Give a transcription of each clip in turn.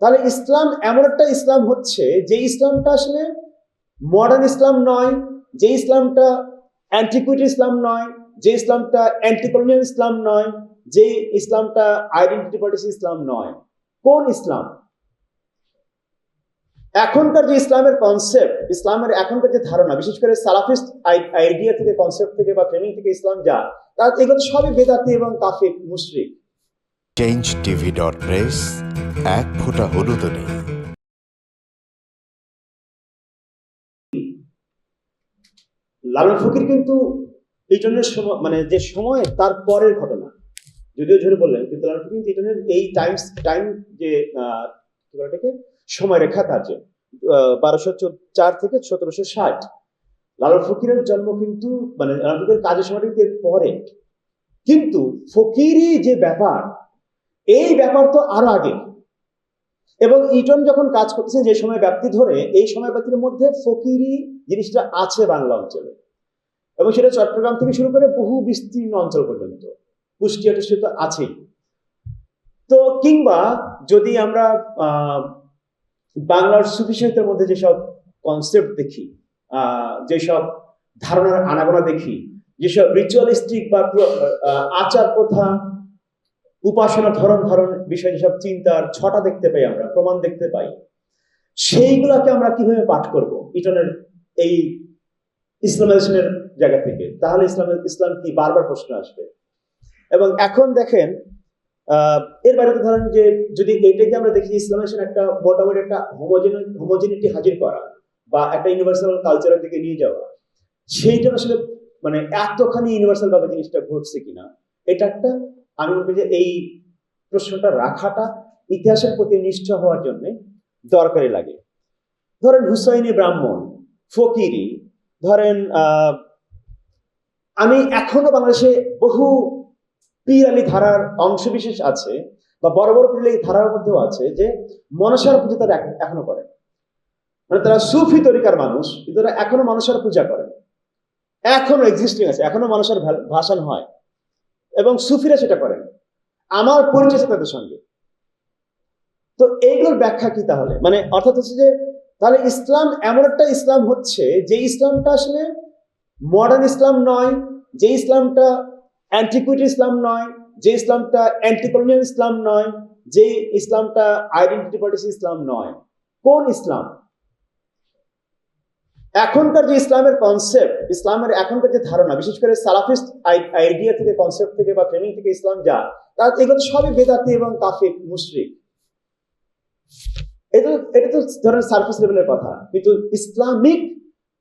তাহলে ইসলাম এমন একটা ইসলাম হচ্ছে যে ইসলামটা আসলে মডার্ন ইসলাম নয়, যে ইসলামটা অ্যান্টিকুইটি ইসলাম নয়, যে ইসলামটা অ্যান্টিকলোনিয়াল ইসলাম নয়, যে ইসলামটা আইডেন্টিটি পলিটিক্স ইসলাম নয়। কোন ইসলাম? এখনকার যে ইসলামের কনসেপ্ট, ইসলামের এখনকার যে ধারণা, বিশেষ করে সালাফিস্ট আইডিয়া থেকে, কনসেপ্ট থেকে বা ফ্রেমিং থেকে ইসলাম যা, তার এগুলো সবই বেদাতি এবং কাফির, মুশরিক। changetv.press এক ফোঁটা হলুদ নেই। লালন ফকির কিন্তু ইটনের সময়, মানে যে সময় তার পরের ঘটনা, যদিও ঝরে বললেন, কিন্তু লালন ফকির কিন্তু ইটনের এই টাইম যে সময় রেখা তার যে 1204 থেকে 1760, লালন ফকিরের জন্ম কিন্তু, মানে লালন ফকিরের কাজের সময়টা কিন্তু এর পরে। কিন্তু ফকিরি যে ব্যাপার, এই ব্যাপার তো আরো আগে। এবং ইটন যখন কাজ করতেছে যে সময় ব্যাপ্তি ধরে, এই সময় ব্যাপ্তির মধ্যে ফকিরি জিনিসটা আছে বাংলা অঞ্চলে, এবং সেটা চট্টগ্রাম থেকে শুরু করে বহু বিস্তীর্ণ অঞ্চল পর্যন্ত, কুষ্টিয়া টুষ্টিয়া তো আছেই। তো কিংবা যদি আমরা বাংলার সুফি সাহিত্যের মধ্যে যেসব কনসেপ্ট দেখি, যেসব ধারণার আনাগোনা দেখি, যেসব রিচুয়ালিস্টিক বা আচার প্রথা, উপাসনা ধরন বিষয়, যেসব চিন্তার ছটা দেখতে পাই, আমরা প্রমাণ দেখতে পাই, সেইগুলাকে আমরা কিভাবে পাঠ করব ইটনের এই ইসলামাইজেশনের জায়গা থেকে? তাহলে ইসলাম কি, বারবার প্রশ্ন আসবে। এবং এখন দেখেন, এর বাইরে তো ধরেন যে যদি এইটাকে আমরা দেখি, ইসলামাইজেশন একটা মোটামুটি একটা হোমোজেনিটি হাজির করা বা একটা ইউনিভার্সাল কালচারের দিকে নিয়ে যাওয়া, সেইটা আসলে মানে এতখানি ইউনিভার্সাল ভাবে জিনিসটা ঘটছে কিনা, এটা একটা, আমি মনে করি যে এই প্রশ্নটা রাখাটা ইতিহাসের প্রতি নিষ্ঠ হওয়ার জন্য দরকারি লাগে। ধরেন হুসাইনি ব্রাহ্মণ, ফকিরি, ধরেন আমি এখনো বাংলাদেশে বহু পীর আলী ধারার অংশবিশেষ আছে, বা বড় বড় পীর আলী ধারার মধ্যেও আছে, যে মনসার পুজো তারা এখনো করে। মানে তারা সুফি তরিকার মানুষ, কিন্তু তারা এখনো মনসার পূজা করে, এখনো এক্সিস্টিং আছে, এখনো মনসার ভাসান হয়, এবং সুফিরা সেটা করেন। আমার পরিচয় আছে তাদের সঙ্গে। তো এইগুলোর ব্যাখ্যা কি তাহলে? মানে অর্থাৎ হচ্ছে যে, তাহলে ইসলাম এমন একটা ইসলাম হচ্ছে যে ইসলামটা আসলে মডার্ন ইসলাম নয়, যে ইসলামটা অ্যান্টিকুইটি ইসলাম নয়, যে ইসলামটা অ্যান্টিকলোনিয়াল ইসলাম নয়, যে ইসলামটা আইডেন্টিটি পলিটিক্স ইসলাম নয়। কোন ইসলাম? এখনকার যে ইসলামের কনসেপ্ট, ইসলামের এখনকার যে ধারণা, বিশেষ করে সালাফিস্ট আইডিয়া থেকে, কনসেপ্ট থেকে বা ফ্রেমিং থেকে ইসলাম যা, তার এগুলো সবই বেদাতি এবং কাফির, মুশরিক। এটা তো ধরেন সারফেস লেভেলের কথা, কিন্তু ইসলামিক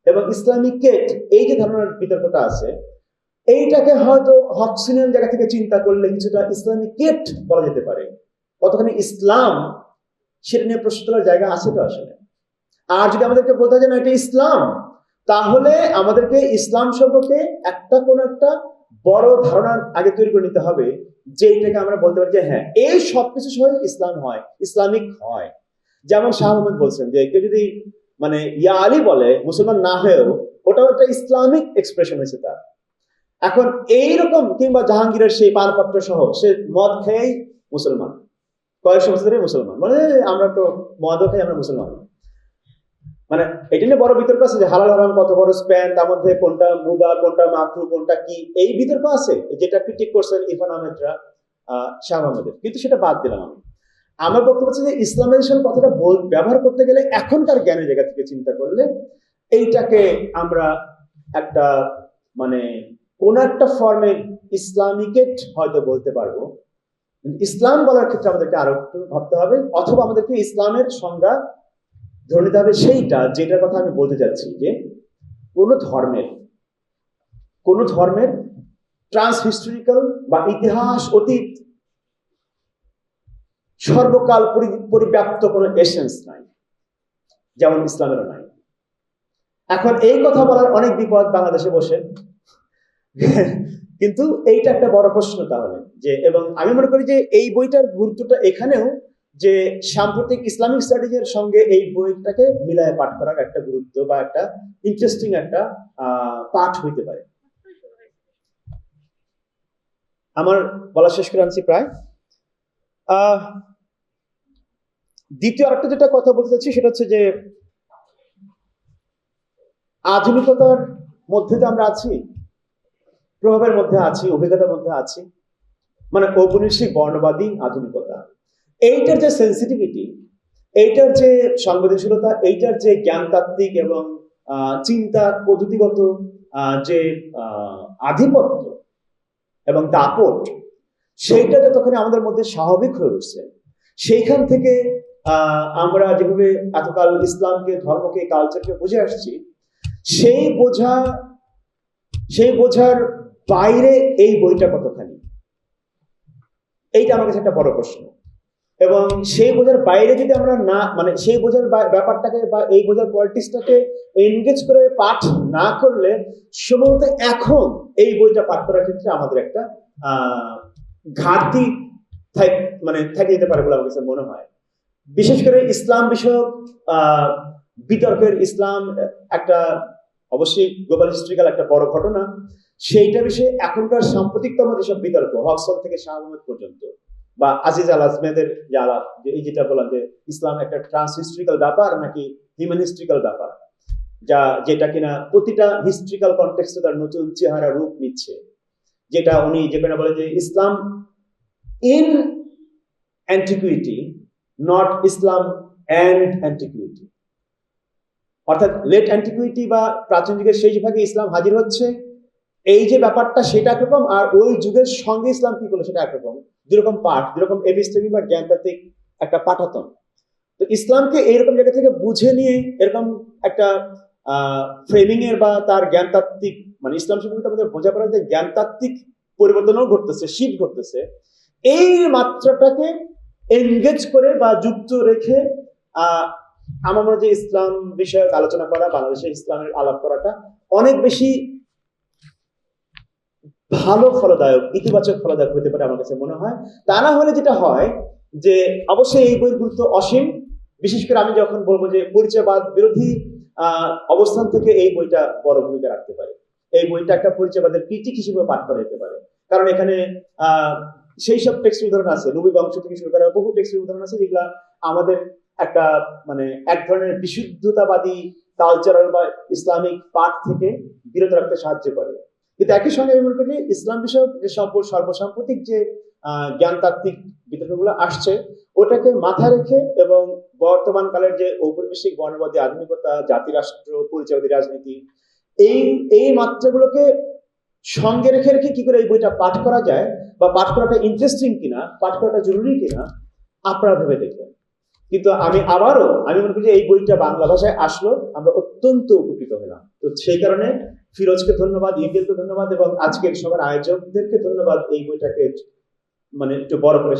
এবং ইসলামিকেট, এই যে ধরনের বিতর্কটা আছে, এইটাকে হয়তো হক্সিনিয়ান জায়গা থেকে চিন্তা করলে কিছুটা ইসলামিকেট বলা যেতে পারে। কতখানি ইসলাম, সেটা নিয়ে প্রশ্ন তোলার জায়গা আছে তো আসলে। আর যদি আমাদেরকে বলতে হয় যে না এটা ইসলাম, তাহলে আমাদেরকে ইসলাম সম্পর্কে কোনো একটা বড় ধারণার আগে তৈরি করে নিতে হবে, যেটাকে আমরা বলতে পারি যে হ্যাঁ, এই সবকিছু সহ ইসলাম হয়, ইসলামিক হয়। যেমন শাহ আহমদ বলছেন যে কেউ যদি মানে ইয়া আলী বলে, মুসলমান না হয়েও, ওটাও একটা ইসলামিক এক্সপ্রেশন হয়েছে তার। এখন এইরকম, কিংবা জাহাঙ্গীরের সেই পানপত্র সহ, সে মদ খেয়েই মুসলমান, কয়েকশো বছরের মুসলমান, মানে আমরা তো মদও খাই, আমরা মুসলমান। মানে এটা নিয়ে বড় বিতর্ক আছে যে হালাল হারাম কত বড় স্প্যান, তার মধ্যে কোনটা মুবা, কোনটা মাকরু, কোনটা কি, এই বিতর্ক আছে, যেটা ক্রিটিক করছেন ইরফান আহমেদরা, শাহ আহমেদের। কিন্তু সেটা বাদ দিলাম আমি। আমার বক্তব্য হচ্ছে যে ইসলামাইজেশন কথাটা ব্যবহার করতে গেলে এখনকার জ্ঞানের জায়গা থেকে চিন্তা করলে এইটাকে আমরা একটা মানে কোন একটা ফর্মে ইসলামিকেট হয়তো বলতে পারবো। ইসলাম বলার ক্ষেত্রে আমাদেরকে আরো একটু ভাবতে হবে, অথবা আমাদেরকে ইসলামের সংজ্ঞা ধরে নিতে হবে সেইটা, যেটার কথা আমি বলতে চাচ্ছি, যে কোন ধর্মের ট্রান্সহিস্টোরিক্যাল বা ইতিহাস অতীত সর্বকাল পরিব্যাপ্ত কোনো এসেন্স নাই, যেমন ইসলামেরও নাই। এখন এই কথা বলার অনেক বিপদ বাংলাদেশে বসে, কিন্তু এইটা একটা বড় প্রশ্ন তাহলে যে, এবং আমি মনে করি যে এই বইটার গুরুত্বটা এখানেও, যে সাম্প্রতিক ইসলামিক স্টাডিজের সঙ্গে এই বইটাকে মিলায় পাঠ করার একটা গুরুত্ব বা একটা ইন্টারেস্টিং একটা পাঠ হইতে পারে। আমার বলা শেষ করে আনছি প্রায়। দ্বিতীয় আরেকটা যেটা কথা বলতে চাচ্ছি সেটা হচ্ছে যে আধুনিকতার মধ্যে তো আমরা আছি, প্রভাবের মধ্যে আছি, অভিজ্ঞতার মধ্যে আছি, মানে ঔপনিবেশিক বর্ণবাদী আধুনিকতা। এইটার যে সেন্সিটিভিটি, এইটার যে সংবেদনশীলতা, এইটার যে জ্ঞানতাত্ত্বিক এবং চিন্তা পদ্ধতিগত যে আধিপত্য এবং দাপট, সেইটা যতক্ষণ আমাদের মধ্যে স্বাভাবিক হয়ে উঠছে, সেইখান থেকে আমরা যেভাবে এতকাল ইসলামকে, ধর্মকে, কালচারকে বুঝে আসছি, সেই বোঝার বাইরে এই বইটা কতখানি, এইটা আমার কাছে একটা বড় প্রশ্ন। এবং সেই বোঝার বাইরে যদি আমরা না, মানে সেই বোঝার ব্যাপারটাকে বা এই বোঝার পলিটিক্সটাকে এনগেজ করে পাঠ না করলে সম্ভবত এখন এই বইটা পাঠ করার ক্ষেত্রে আমাদের একটা ঘাটতি থেকে যেতে পারে বলে আমার কাছে মনে হয়। বিশেষ করে ইসলাম বিষয়ক বিতর্কের, ইসলাম একটা অবশ্যই গ্লোবাল হিস্ট্রিক্যাল একটা বড় ঘটনা, সেইটা বিষয়ে এখনকার সাম্প্রতিকতম যেসব বিতর্ক, হকসল থেকে শাহ আহমেদ পর্যন্ত, বা আজিজ আল আজমেদের যে আলাপ, যে এই যেটা বললাম যে ইসলাম একটা ট্রান্স হিস্ট্রিক্যাল ব্যাপার নাকি হিউম্যান হিস্ট্রিক্যাল ব্যাপার, যেটা কিনা প্রতিটা হিস্ট্রিক্যাল কনটেক্সটে তার নতুন চেহারা রূপ নিচ্ছে, যেটা উনি যেখানে বলে যে Islam in antiquity, not Islam and antiquity. অর্থাৎ লেট অ্যান্টিকুইটি বা প্রাচীন যুগের শেষ ভাগে ইসলাম হাজির হচ্ছে, এই যে ব্যাপারটা সেটা একরকম, আর ওই যুগের সঙ্গে ইসলাম কি করলো সেটা একরকম, দুরকম পাঠ, দুরকম এপিস্টেমিক বা জ্ঞানতাত্ত্বিক একটা পাঠাতন। তো ইসলামকে এইরকম জায়গা থেকে বুঝে নিয়ে এরকম একটা ফ্রেমিং এর বা তার জ্ঞানতাত্ত্বিক, মানে ইসলাম সম্পর্কে আমাদের বোঝাপড়ার যে জ্ঞানতাত্ত্বিক পরিবর্তনও ঘটতেছে, শিফট ঘটতেছে, এই মাত্রাটাকে এনগেজ করে বা যুক্ত রেখে আমার মনে হয় যে ইসলাম বিষয়ক আলোচনা করা, বাংলাদেশে ইসলামের আলাপ করাটা অনেক বেশি ভালো ফলদায়ক, ইতিবাচক ফলদায়ক হতে পারে আমার কাছে মনে হয়। তা না হলে যেটা হয় যে অবশ্যই এই বইয়ের গুরুত্ব অসীম, বিশেষ করে আমি যখন বলবো যে পরিচয়বাদ বিরোধী অবস্থান থেকে এই বইটা বড় ভূমিকা রাখতে পারে। এই বইটা একটা পরিচয়বাদের ক্রিটিক হিসেবে পাঠ করা যেতে পারে, কারণ এখানে সেই সব টেক্সটের উদাহরণ আছে, নবী বংশ থেকে শুরু করা বহু টেক্সটের উদাহরণ আছে, যেগুলা আমাদের একটা মানে এক ধরনের বিশুদ্ধতাবাদী কালচারাল বা ইসলামিক পাঠ থেকে বিরত রাখতে সাহায্য করে। কিন্তু একই সঙ্গে আমি মনে করি ইসলাম বিষয়ক যে সর্বসাম্প্রতিক যে জ্ঞানতাত্ত্বিক বিতর্কগুলো আসছে, ওটাকে মাথায় রেখে এবং বর্তমান কালের যে ঔপনিবেশিক বর্ণবাদী আধুনিকতা, জাতিরাষ্ট্র, পরিচয়বাদী রাজনীতি, এই মাত্রাগুলোকে সঙ্গে রেখে রেখে কি করে এই বইটা পাঠ করা যায়, বা পাঠ করাটা ইন্টারেস্টিং কিনা, পাঠ করাটা জরুরি কিনা, আপনারা ভেবে দেখবেন। কিন্তু আমি মনে করি যে এই বইটা বাংলা ভাষায় আসলো, আমরা অত্যন্ত উপকৃত হলাম। তো সেই কারণে ফিরোজকে ধন্যবাদ, ইউকেলকে ধন্যবাদ, এবং আজকের সবার আয়োজকদেরকে ধন্যবাদ এই বইটাকে মানে একটু বড় করে।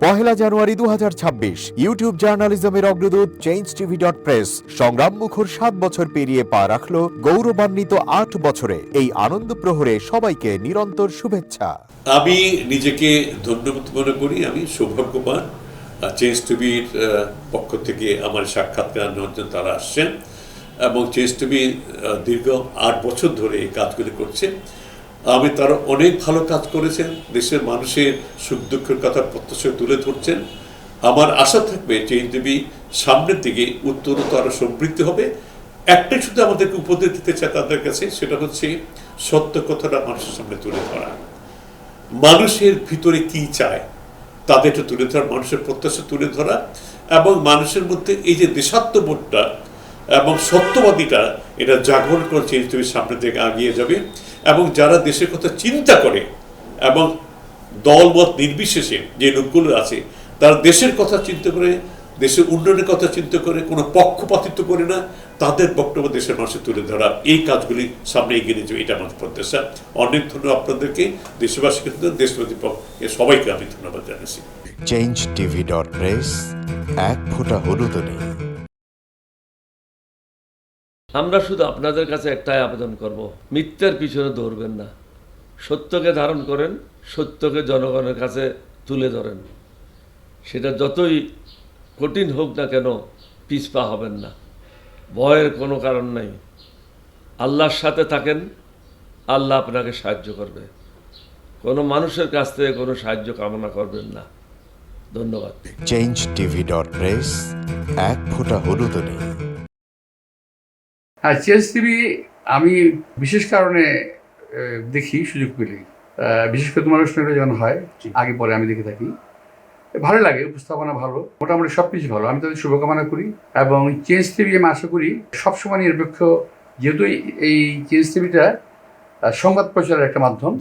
পহেলা জানুয়ারি 2026 ইউটিউব জার্নালিজমের অগ্রদূত changeTV.press সংগ্রাম মুখর 7 বছর পেরিয়ে পা রাখলো গৌরবান্বিত 8 বছরে। এই আনন্দ প্রহরে সবাইকে নিরন্তর শুভেচ্ছা। আমি নিজেকে ধন্যবাদ মনে করি, আমি সৌভাগ্যবান চেঞ্জ টিভির পক্ষ থেকে আমার সাক্ষাৎকার নেওয়ার জন্য তারা আসছেন, এবং চেঞ্জ টিভি দীর্ঘ 8 বছর ধরে এই কাজগুলি করছে। আমি তারা অনেক ভালো কাজ করেছেন, দেশের মানুষের সুখ দুঃখের কথা প্রত্যক্ষ তুলে ধরছেন। আমার আশা থাকবে চেঞ্জ টিভি সামনের দিকে উত্তরোত্তর আরো সমৃদ্ধ হবে। একটাই শুধু আমাদেরকে উপদেশ দিতে চায় তাদের কাছে, সেটা হচ্ছে সত্য কথাটা মানুষের সামনে তুলে ধরা, মানুষের ভিতরে কি চায় তাদেরটা তুলে ধরা, মানুষের প্রত্যাশা তুলে ধরা, এবং মানুষের মধ্যে এই যে দেশাত্মবোধটা এবং সত্যবাদীটা, এটা জাগরণ করে চেঞ্জ টিভির সামনে থেকে এগিয়ে যাবে। এবং যারা দেশের কথা চিন্তা করে এবং দলমত নির্বিশেষে যে লোকগুলো আছে, তারা দেশের কথা চিন্তা করে, দেশের উন্নয়নের কথা চিন্তা করে, কোনো পক্ষপাতিত্ব করে না, তাদের বক্তব্য দেশের মানুষের তুলে ধরা, এই কাজগুলি সামনে এগিয়ে নিয়ে যাবে, এটা আমাদের প্রত্যাশা। অনেক ধন্যবাদ আপনাদেরকে, দেশবাসীকে, দেশবাসী সবাইকে আমি ধন্যবাদ জানাচ্ছি। changeTV.press এক ফোঁটা হলুদ নেই। আমরা শুধু আপনাদের কাছে একটাই আবেদন করব, মিথ্যার পিছনে দৌড়বেন না, সত্যকে ধারণ করেন, সত্যকে জনগণের কাছে তুলে ধরেন। সেটা যতই কঠিন হোক না কেন, পিছপা হবেন না, ভয়ের কোনো কারণ নাই। আল্লাহর সাথে থাকেন, আল্লাহ আপনাকে সাহায্য করবে। কোনো মানুষের কাছ থেকে কোনো সাহায্য কামনা করবেন না। ধন্যবাদ। changetv.press, এক ফোঁটা হলুদ নেই। হ্যাঁ, চেঞ্জ টিভি আমি বিশেষ কারণে দেখি সুযোগ পেলে, বিশেষ করে তোমার অনুষ্ঠানগুলো যখন হয় আগে পরে আমি দেখে থাকি, ভালো লাগে, উপস্থাপনা ভালো, মোটামুটি সব কিছু ভালো। আমি তাদের শুভকামনা করি এবং চেঞ্জ টিভি আমি আশা করি সবসময় নিরপেক্ষ, যেহেতু এই চেঞ্জ টিভিটা সংবাদ প্রচারের একটা মাধ্যম,